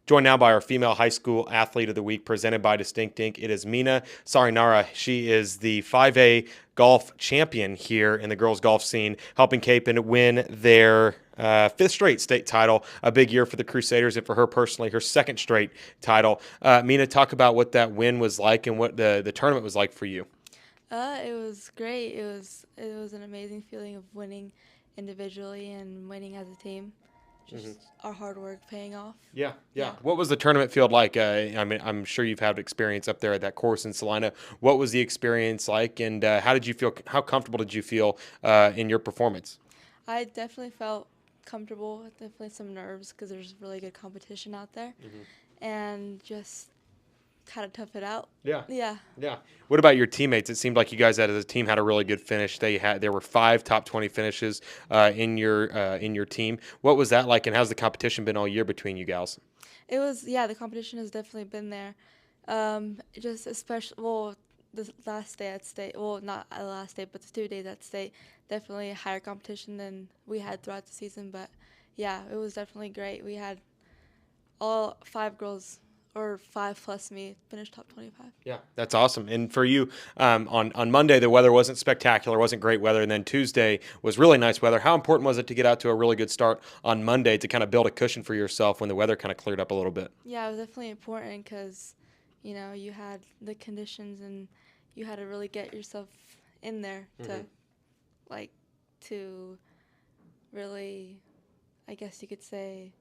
Joined now by our female high school athlete of the week, presented by Distinct Inc. It is Mena Sarinana. She is the 5A golf champion here in the girls' golf scene, helping Kapaun win their fifth straight state title. A big year for the Crusaders, and for her personally, her second straight title. Mena, talk about what that win was like and what the tournament was like for you. It was great. It was an amazing feeling of winning individually and winning as a team. Just our hard work paying off. Yeah. What was the tournament field like? I mean, I'm sure you've had experience up there at that course in Salina. What was the experience like, and how did you feel? How comfortable did you feel in your performance? I definitely felt comfortable. Definitely some nerves because there's really good competition out there, and just had to tough it out. Yeah. Yeah. What about your teammates? It seemed like you guys, as a team, had a really good finish. There were 5 top 20 finishes in your team. What was that like, and how's the competition been all year between you gals? It was the competition has definitely been there. Just especially the last day at state. Well, not the last day, but the 2 days at state. Definitely a higher competition than we had throughout the season. But yeah, it was definitely great. We had all 5 girls, or 5 plus me, finished top 25. Yeah, that's awesome. And for you, on Monday, the weather wasn't spectacular, wasn't great weather, and then Tuesday was really nice weather. How important was it to get out to a really good start on Monday to kind of build a cushion for yourself when the weather kind of cleared up a little bit? Yeah, it was definitely important because, you had the conditions and you had to really get yourself in there to really, I guess you could say,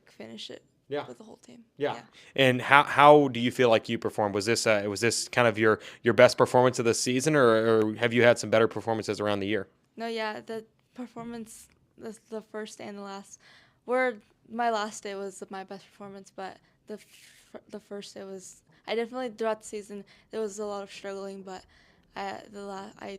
finish it. Yeah. With the whole team. Yeah. And how do you feel like you performed? Was this kind of your best performance of the season, or have you had some better performances around the year? No, yeah, the performance, the first and the last, my last day was my best performance, but the first day was, I definitely, throughout the season, there was a lot of struggling, but I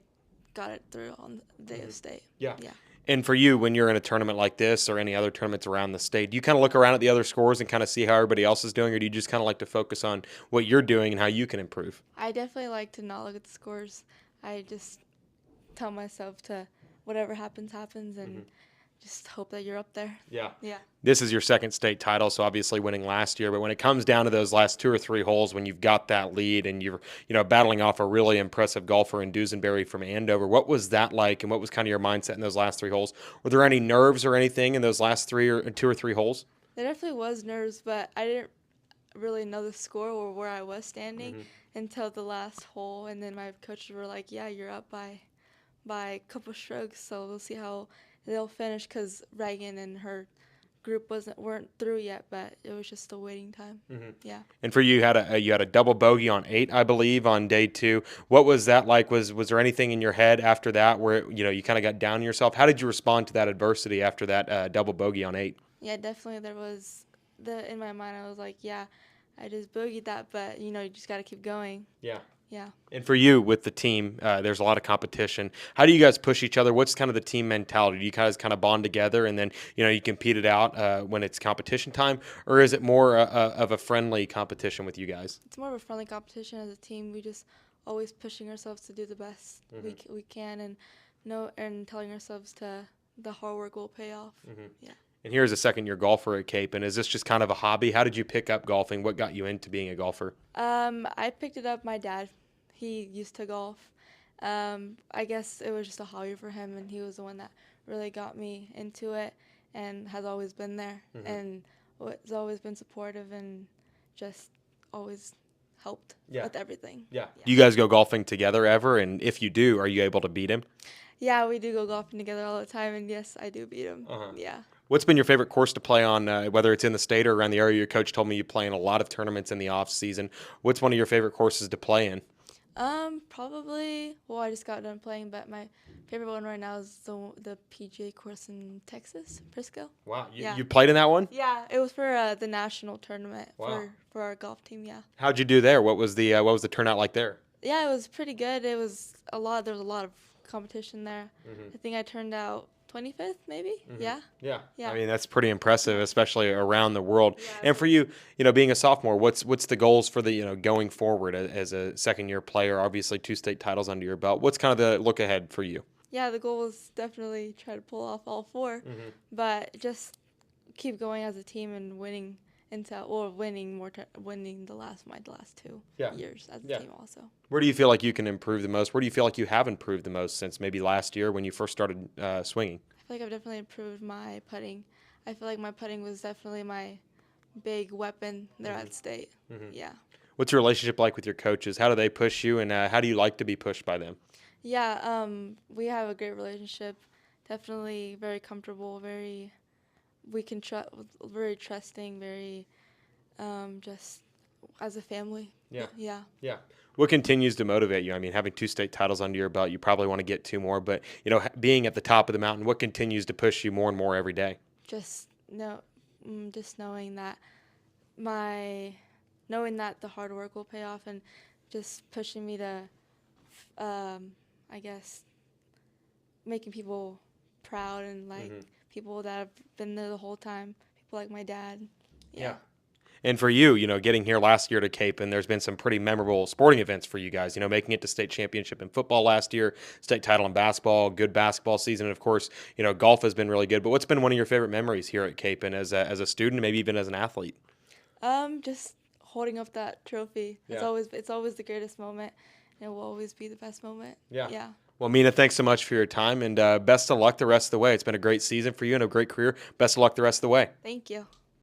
got it through on the day of state. Yeah. Yeah. And for you, when you're in a tournament like this or any other tournaments around the state, do you kind of look around at the other scores and kind of see how everybody else is doing, or do you just kind of like to focus on what you're doing and how you can improve? I definitely like to not look at the scores. I just tell myself to, whatever happens, and just hope that you're up there. Yeah. Yeah. This is your second state title, so obviously winning last year. But when it comes down to those last 2 or 3 holes, when you've got that lead and you're battling off a really impressive golfer in Duesenberry from Andover, what was that like, and what was kind of your mindset in those last 3 holes? Were there any nerves or anything in those last 2 or 3 holes? There definitely was nerves, but I didn't really know the score or where I was standing until the last hole, and then my coaches were like, "Yeah, you're up by a couple strokes, so we'll see how they'll finish." Because Reagan and her group weren't through yet, but it was just a waiting time. Yeah. And for you, you had a double bogey on 8, I believe, on day 2. What was that like? Was there anything in your head after that where you kind of got down on yourself? How did you respond to that adversity after that double bogey on 8? Yeah, definitely. There was in my mind, I was like, yeah, I just bogeyed that, but you just got to keep going. Yeah. Yeah. And for you with the team, there's a lot of competition. How do you guys push each other? What's kind of the team mentality? Do you guys kind of bond together and then you compete it out when it's competition time, or is it more of a friendly competition with you guys? It's more of a friendly competition as a team. We just always pushing ourselves to do the best we can, and telling ourselves the hard work will pay off. Yeah. And here's a second-year golfer at Cape, and is this just kind of a hobby? How did you pick up golfing? What got you into being a golfer? I picked it up. My dad, he used to golf. I guess it was just a hobby for him, and he was the one that really got me into it and has always been there and has always been supportive and just always helped with everything. Yeah. Do you guys go golfing together ever? And if you do, are you able to beat him? Yeah, we do go golfing together all the time, and yes, I do beat him. Yeah. What's been your favorite course to play on, whether it's in the state or around the area? Your coach told me you play in a lot of tournaments in the off season. What's one of your favorite courses to play in? Probably. Well, I just got done playing, but my favorite one right now is the PGA course in Texas, Frisco. Wow, you played in that one? Yeah, it was for the national tournament for our golf team. Yeah. How'd you do there? What was the turnout like there? Yeah, it was pretty good. There was a lot of competition there. I think I turned out 25th, maybe. Yeah. I mean, that's pretty impressive, especially around the world. And for you, being a sophomore, what's the goals for the going forward as a second-year player? Obviously, 2 state titles under your belt. What's kind of the look ahead for you? Yeah, the goal was definitely try to pull off all 4, but just keep going as a team and winning until or winning winning my last two Yeah. years as a Yeah. team also. Where do you feel like you can improve the most? Where do you feel like you have improved the most since maybe last year when you first started swinging? I feel like I've definitely improved my putting. I feel like my putting was definitely my big weapon there at state. Yeah. What's your relationship like with your coaches? How do they push you, and how do you like to be pushed by them? Yeah, we have a great relationship. Definitely very comfortable, we can trust, very trusting, very just as a family. Yeah. Yeah. Yeah. What continues to motivate you? I mean, having two state titles under your belt, you probably want to get two more, but being at the top of the mountain, what continues to push you more and more every day? Just know, just my knowing that the hard work will pay off and just pushing me to, I guess, making people proud and like people that have been there the whole time. People like my dad. Yeah. And for you, getting here last year to Cape, and there's been some pretty memorable sporting events for you guys. Making it to state championship in football last year, state title in basketball, good basketball season, and of course, golf has been really good. But what's been one of your favorite memories here at Cape, and as a student, maybe even as an athlete? Just holding up that trophy. Yeah. It's always the greatest moment, and it will always be the best moment. Yeah. Yeah. Well, Mena, thanks so much for your time, and best of luck the rest of the way. It's been a great season for you and a great career. Best of luck the rest of the way. Thank you.